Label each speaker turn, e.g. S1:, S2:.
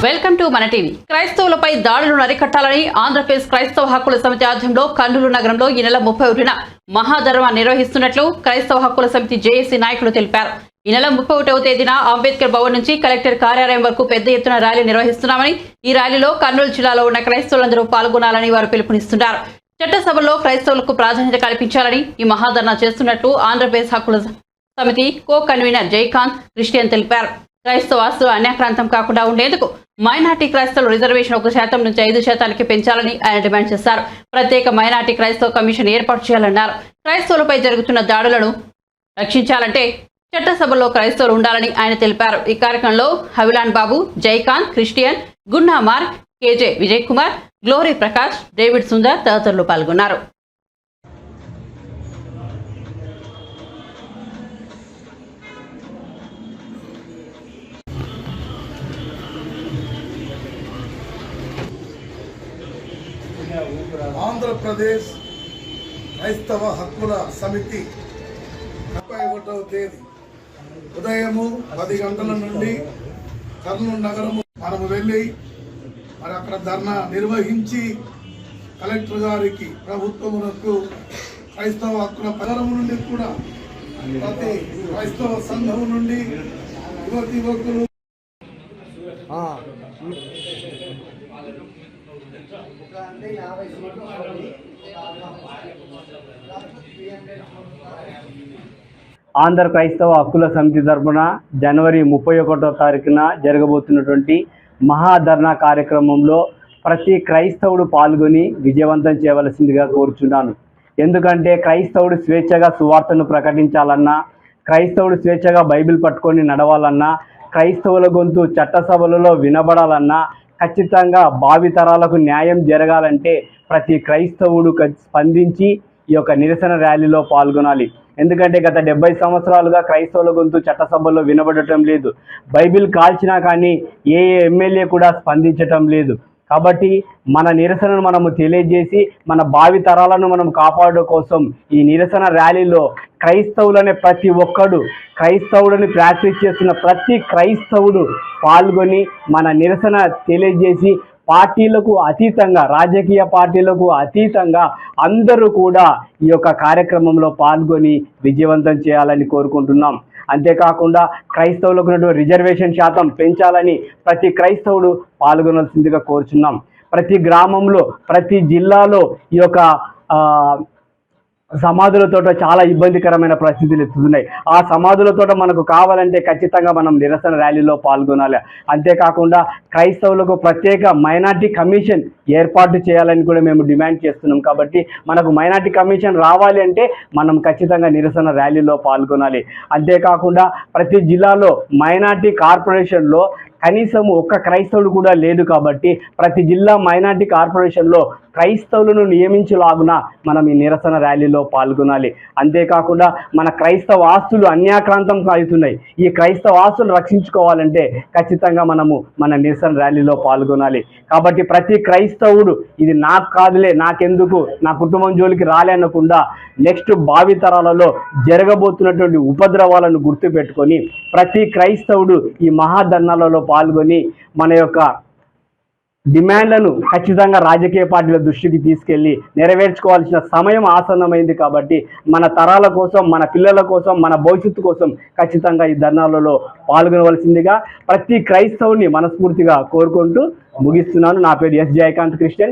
S1: Welcome to మన TV. క్రైస్తవులపై దాడులను అరికట్టాలని ఆంధ్రప్రదేశ్ క్రైస్తవ హక్కుల సమితి ఆధ్వర్యంలో కర్నూలు నగరంలో ఈ నెల 31న మహాధర్మ నిర్వహిస్తున్నట్లు క్రైస్తవ హక్కుల సమితి జేఏసీ నాయకులు తెలిపారు. ఈ నెల 31వ తేదీన అంబేద్కర్ భవన్ నుంచి కలెక్టర్ కార్యాలయం వరకు పెద్ద ఎత్తున ర్యాలీ నిర్వహిస్తున్నామని, ఈ ర్యాలీలో కర్నూలు జిల్లాలో ఉన్న క్రైస్తవులందరూ పాల్గొనాలని వారు పిలుపునిస్తున్నారు. చట్టసభలో క్రైస్తవులకు ప్రాధాన్యత కల్పించాలని ఈ మహాధర్నా చేస్తున్నట్లు ఆంధ్రప్రదేశ్ హక్కుల సమితి కో కన్వీనర్ జయకాంత్ క్రిస్టియన్ తెలిపారు. క్రైస్తవ ఆస్తులు అన్యాక్రాంతం కాకుండా ఉండేందుకు మైనార్టీ క్రైస్తవుల రిజర్వేషన్ 1% నుంచి 5% పెంచాలని ఆయన డిమాండ్ చేశారు. ప్రత్యేక మైనార్టీ క్రైస్తవ కమిషన్ ఏర్పాటు చేయాలన్నారు. క్రైస్తవులపై జరుగుతున్న దాడులను రక్షించాలంటే చట్టసభలో క్రైస్తవులు ఉండాలని ఆయన తెలిపారు. ఈ కార్యక్రమంలో Havilan Babu, Jayakanth Christian, Gunna Mark, KJ Vijay Kumar, Glory Prakash, David Sundar తదితరులు పాల్గొన్నారు.
S2: ఆంధ్రప్రదేశ్ క్రైస్తవ హక్కుల సమితి 31వ తేదీ ఉదయము 10 గంటల నుండి కర్నూలు నగరము మనము వెళ్ళి మరి అక్కడ ధర్నా నిర్వహించి కలెక్టర్ గారికి ప్రభుత్వమునకు క్రైస్తవ హక్కుల పదరము నుండి కూడా ప్రతి క్రైస్తవ సంఘం నుండి యువకులు
S3: ఆంధ్ర క్రైస్తవ హక్కుల సమితి తరఫున జనవరి 31వ తారీఖున జరగబోతున్నటువంటి మహాధర్నా కార్యక్రమంలో ప్రతి క్రైస్తవుడు పాల్గొని విజయవంతం చేయవలసిందిగా కోరుచున్నాను. ఎందుకంటే క్రైస్తవుడు స్వేచ్ఛగా సువార్తను ప్రకటించాలన్నా, క్రైస్తవుడు స్వేచ్ఛగా బైబిల్ పట్టుకొని నడవాలన్నా, క్రైస్తవుల గొంతు చట్టసభలలో వినబడాలన్నా, ఖచ్చితంగా భావితరాలకు న్యాయం జరగాలంటే ప్రతి క్రైస్తవుడు స్పందించి ఈ యొక్క నిరసన ర్యాలీలో పాల్గొనాలి. ఎందుకంటే గత 70 సంవత్సరాలుగా క్రైస్తవుల గొంతు చట్టసభల్లో వినబడటం లేదు. బైబిల్ కాల్చినా కానీ ఏ ఎమ్మెల్యే కూడా స్పందించటం లేదు. కాబట్టి మన నిరసనను మనము తెలియజేసి మన భావి తరాలను మనం కాపాడడం కోసం ఈ నిరసన ర్యాలీలో క్రైస్తవులనే ప్రతి ఒక్కడు, క్రైస్తవుడిని ప్రాక్టీస్ చేస్తున్న ప్రతి క్రైస్తవుడు పాల్గొని మన నిరసన తెలియజేసి పార్టీలకు అతీతంగా, రాజకీయ పార్టీలకు అతీతంగా అందరూ కూడా ఈ యొక్క కార్యక్రమంలో పాల్గొని విజయవంతం చేయాలని కోరుకుంటున్నాం. అంతేకాకుండా క్రైస్తవులకు ఉన్నటువంటి రిజర్వేషన్ శాతం పెంచాలని ప్రతి క్రైస్తవుడు పాల్గొనాల్సిందిగా కోరుచున్నాం. ప్రతి గ్రామంలో, ప్రతి జిల్లాలో ఈ యొక్క సమాధులతో చాలా ఇబ్బందికరమైన పరిస్థితులు ఎత్తుతున్నాయి. ఆ సమాధులతో మనకు కావాలంటే ఖచ్చితంగా మనం నిరసన ర్యాలీలో పాల్గొనాలి. అంతేకాకుండా క్రైస్తవులకు ప్రత్యేక మైనార్టీ కమిషన్ ఏర్పాటు చేయాలని కూడా మేము డిమాండ్ చేస్తున్నాం. కాబట్టి మనకు మైనార్టీ కమిషన్ రావాలి అంటే మనం ఖచ్చితంగా నిరసన ర్యాలీలో పాల్గొనాలి. అంతేకాకుండా ప్రతి జిల్లాలో మైనార్టీ కార్పొరేషన్లో కనీసం ఒక్క క్రైస్తవుడు కూడా లేదు. కాబట్టి ప్రతి జిల్లా మైనార్టీ కార్పొరేషన్లో క్రైస్తవులను నియమించలాగున మనం ఈ నిరసన ర్యాలీలో పాల్గొనాలి. అంతేకాకుండా మన క్రైస్తవ ఆస్తులు అన్యాక్రాంతం అవుతున్నాయి. ఈ క్రైస్తవ ఆస్తులు రక్షించుకోవాలంటే ఖచ్చితంగా మనము మన నిరసన ర్యాలీలో పాల్గొనాలి. కాబట్టి ప్రతి క్రైస్తవుడు ఇది నాకు కాదులే, నాకెందుకు, నా కుటుంబం జోలికి రాలే అనకుండా నెక్స్ట్ భావితరాలలో జరగబోతున్నటువంటి ఉపద్రవాలను గుర్తుపెట్టుకొని ప్రతి క్రైస్తవుడు ఈ మహాధర్నాలలో పాల్గొని మన యొక్క డిమాండ్లను ఖచ్చితంగా రాజకీయ పార్టీల దృష్టికి తీసుకెళ్లి నెరవేర్చుకోవాల్సిన సమయం ఆసన్నమైంది. కాబట్టి మన తరాల కోసం, మన పిల్లల కోసం, మన భవిష్యత్తు కోసం ఖచ్చితంగా ఈ ధర్నాలలో పాల్గొనవలసిందిగా ప్రతి క్రైస్తవుని మనస్ఫూర్తిగా కోరుకుంటూ ముగిస్తున్నాను. నా పేరు ఎస్ జయకాంత్ క్రిస్టియన్.